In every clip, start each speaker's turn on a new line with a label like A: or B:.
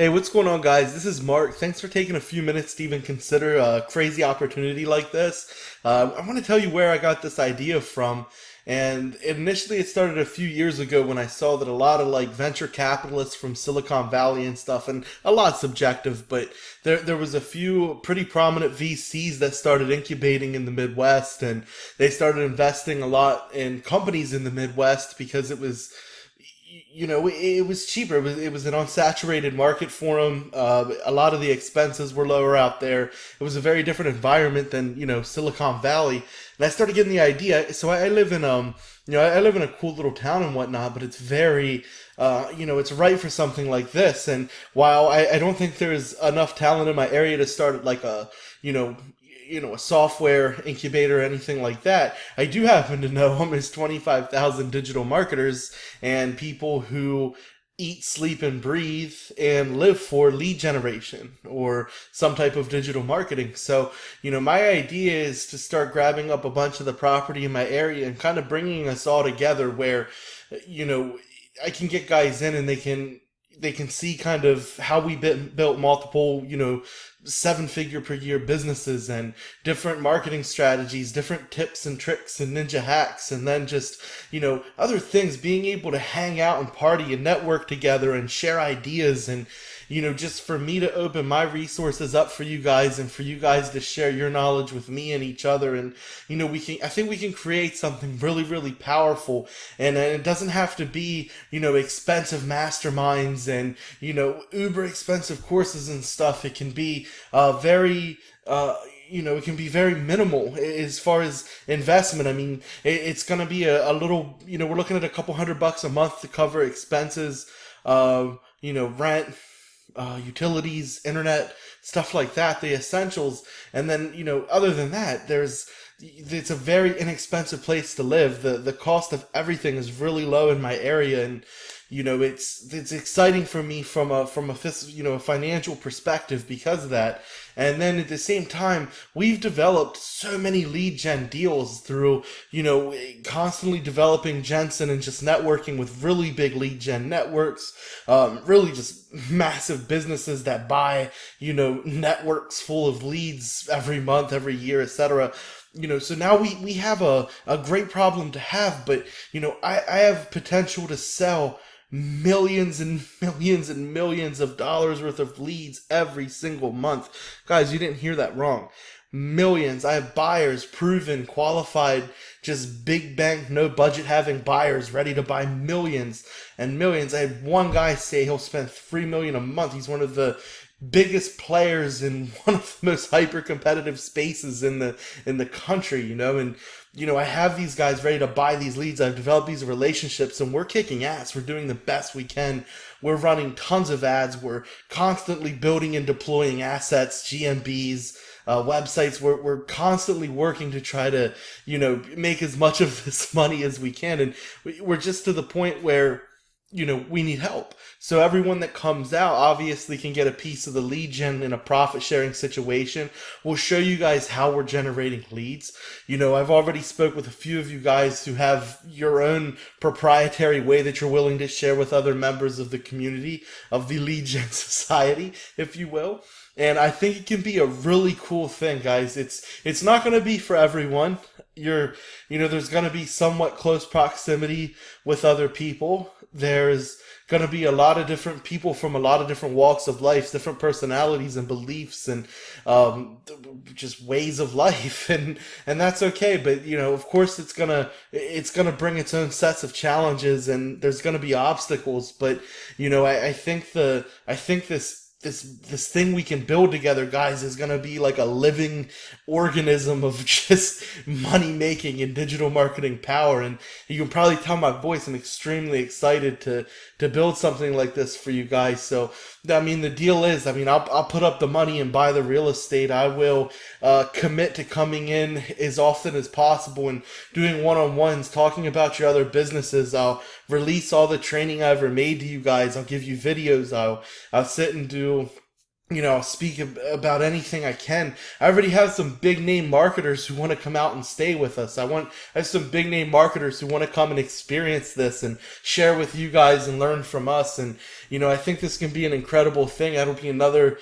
A: Hey, what's going on, guys? This is Mark. Thanks for taking a few minutes to even consider a crazy opportunity like this. I want to tell you where I got this idea from. And initially, it started a few years ago when I saw that a lot of like venture capitalists from Silicon Valley and stuff, and a lot subjective, but there was a few pretty prominent VCs that started incubating in the Midwest, and they started investing a lot in companies in the Midwest because it was it was cheaper. It was an unsaturated market for them. A lot of the expenses were lower out there. It was a very different environment than Silicon Valley. And I started getting the idea. So I live in I live in a cool little town and whatnot, but it's very it's right for something like this. And while I don't think there's enough talent in my area to start like a you know a software incubator or anything like that, I do happen to know almost 25,000 digital marketers and people who eat, sleep, and breathe and live for lead generation or some type of digital marketing. So, my idea is to start grabbing up a bunch of the property in my area and kind of bringing us all together where, you know, I can get guys in and they can see kind of how we built multiple, seven-figure per year businesses and different marketing strategies, different tips and tricks and ninja hacks, and then just, other things, being able to hang out and party and network together and share ideas and, just for me to open my resources up for you guys and for you guys to share your knowledge with me and each other. And, I think we can create something really, really powerful. And it doesn't have to be, expensive masterminds and, uber expensive courses and stuff. It can be, very, it can be very minimal as far as investment. I mean, it's going to be a little, we're looking at a couple $100 a month to cover expenses, rent, utilities, internet, stuff like that, the essentials. And then, other than that, it's a very inexpensive place to live. The cost of everything is really low in my area, and it's exciting for me from a financial perspective because of that. And then at the same time, we've developed so many lead gen deals through constantly developing Jensen and just networking with really big lead gen networks, really just massive businesses that buy networks full of leads every month, every year, etc. So now we have a great problem to have, but I have potential to sell millions and millions and millions of dollars worth of leads every single month. Guys, you didn't hear that wrong. Millions. I have buyers, proven, qualified, just big bank, no budget having buyers ready to buy millions and millions. I had one guy say he'll spend 3 million a month. He's one of the biggest players in one of the most hyper competitive spaces in the country, and I have these guys ready to buy these leads. I've developed these relationships and we're kicking ass. We're doing the best we can. We're running tons of ads. We're constantly building and deploying assets, GMBs, websites. We're constantly working to try to, make as much of this money as we can. And we're just to the point where we need help. So everyone that comes out obviously can get a piece of the lead gen in a profit sharing situation. We'll show you guys how we're generating leads. I've already spoke with a few of you guys who have your own proprietary way that you're willing to share with other members of the community of the lead gen society, if you will. And I think it can be a really cool thing, guys. It's not going to be for everyone. There's going to be somewhat close proximity with other people. There's going to be a lot of different people from a lot of different walks of life, different personalities and beliefs and just ways of life, and that's okay. But of course, it's gonna bring its own sets of challenges, and there's gonna be obstacles. But I think this thing we can build together, guys, is gonna be like a living organism of just money making and digital marketing power. And you can probably tell my voice, I'm extremely excited to build something like this for you guys. So I mean, the deal is, I'll put up the money and buy the real estate. I will commit to coming in as often as possible and doing one-on-ones, talking about your other businesses. I'll release all the training I ever made to you guys. I'll give you videos. I'll sit and do I'll speak about anything I can. I already have some big name marketers who want to come out and stay with us. I have some big name marketers who want to come and experience this and share with you guys and learn from us. And, I think this can be an incredible thing. That'll be another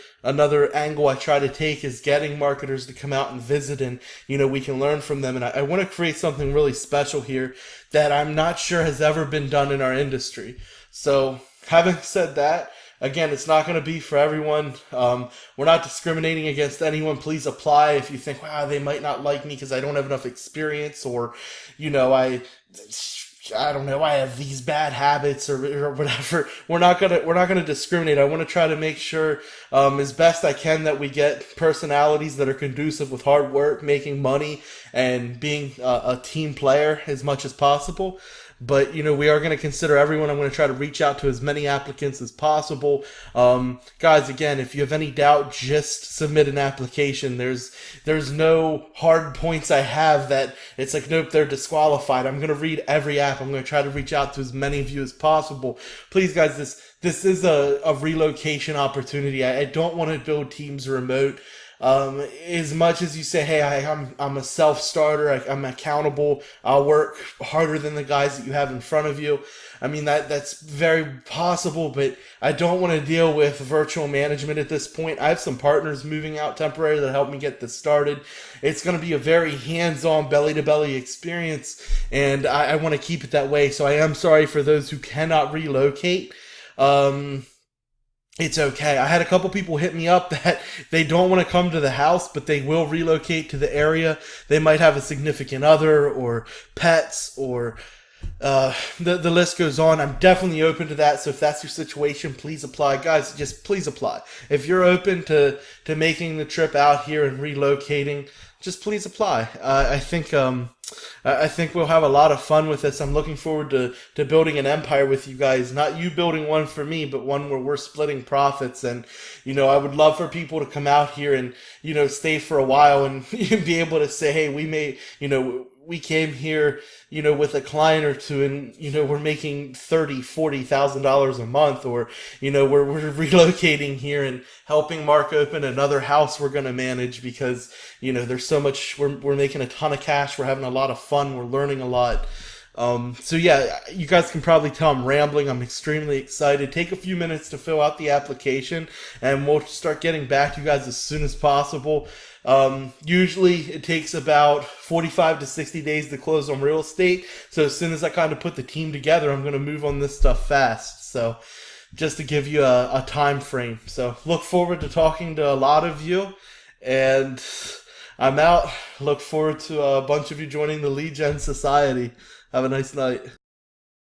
A: angle I try to take is getting marketers to come out and visit and, we can learn from them. And I want to create something really special here that I'm not sure has ever been done in our industry. So having said that, again, it's not going to be for everyone. We're not discriminating against anyone. Please apply if you think, wow, they might not like me because I don't have enough experience, or, I don't know, I have these bad habits or whatever. We're not gonna discriminate. I want to try to make sure, as best I can, that we get personalities that are conducive with hard work, making money, and being a team player as much as possible. But we are going to consider everyone. I'm going to try to reach out to as many applicants as possible. Guys, again, if you have any doubt, just submit an application. There's no hard points I have that it's like, nope, they're disqualified. I'm going to read every app. I'm going to try to reach out to as many of you as possible. Please, guys, this is a relocation opportunity. I don't want to build teams remote. As much as you say, hey, I'm a self starter, I'm accountable, I'll work harder than the guys that you have in front of you. I mean, that's very possible, but I don't want to deal with virtual management at this point. I have some partners moving out temporary that help me get this started. It's going to be a very hands-on, belly-to-belly experience, and I want to keep it that way. So I am sorry for those who cannot relocate. It's okay. I had a couple people hit me up that they don't want to come to the house, but they will relocate to the area. They might have a significant other or pets or the list goes on. I'm definitely open to that. So if that's your situation, please apply. Guys, just please apply. If you're open to making the trip out here and relocating, just please apply. I think we'll have a lot of fun with this. I'm looking forward to building an empire with you guys. Not you building one for me, but one where we're splitting profits. And, I would love for people to come out here and, stay for a while and be able to say, hey, we came here, with a client or two and, we're making $30,000-$40,000 a month, or, we're relocating here and helping Mark open another house we're going to manage because, there's so much, we're making a ton of cash. We're having a lot of fun. We're learning a lot. So yeah, you guys can probably tell I'm rambling. I'm extremely excited. Take a few minutes to fill out the application and we'll start getting back to you guys as soon as possible. Usually it takes about 45 to 60 days to close on real estate. So as soon as I kind of put the team together, I'm going to move on this stuff fast. So just to give you a time frame. So look forward to talking to a lot of you, and I'm out. Look forward to a bunch of you joining the Lead Gen Society. Have a nice night.